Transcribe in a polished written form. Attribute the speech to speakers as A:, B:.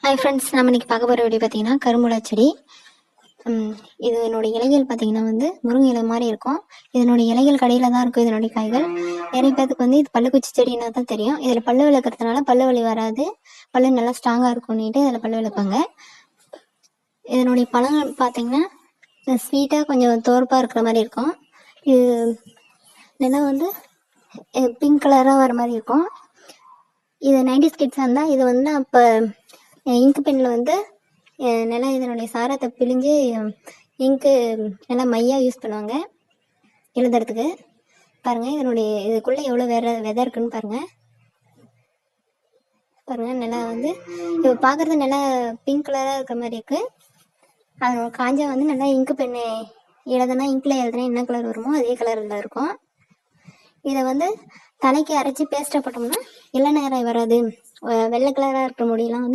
A: Hi friends, நம்ம இன்னைக்கு பார்க்க போகிற வீடியோ பார்த்தீங்கன்னா கரும்புலா செடி. இதனோட இலைகள் பார்த்தீங்கன்னா முருங்கை இலை மாதிரி இருக்கும். இதனோட இலைகள் கடையில் தான் இருக்கும். இதனுடைய காய்கள் நிறைய பேருக்கு இது பல்லுக்குச்சி செடின்னா தான் தெரியும். இதில் பல்லு விளக்குறதுனால பல்லு வலி வராது, பல்லு நல்லா ஸ்ட்ராங்காக இருக்கும்னுட்டு இதில் பல்லு விளப்பாங்க. இதனுடைய பழங்கள் பார்த்தீங்கன்னா ஸ்வீட்டாக கொஞ்சம் தோற்பாக இருக்கிற மாதிரி இருக்கும். இது நல்லா பிங்க் கலராக வர மாதிரி இருக்கும். இது 90s கிட்ஸாக இருந்தால் இது அப்போ இங்கு பெண்ணில் நல்லா இதனுடைய சாரத்தை பிழிஞ்சு இங்கு நல்லா மையாக யூஸ் பண்ணுவாங்க எழுதுறதுக்கு. பாருங்கள், இதனுடைய இதுக்குள்ளே எவ்வளோ விதை இருக்குன்னு பாருங்கள். நல்லா இப்போ பார்க்குறது நல்லா பிங்க் கலராக இருக்கிற மாதிரி இருக்குது. அது காஞ்சா நல்லா இங்கு பெண்ணு எழுதுனா இங்கில் எழுதுனா என்ன கலர் வருமோ அதே கலரில் இருக்கும். இதை தலைக்கு அரைச்சி பேஸ்ட்டாக போட்டோம்னா எல்லா நேரம் வராது. வெள்ளை கலராக இருக்கிற முடியெல்லாம்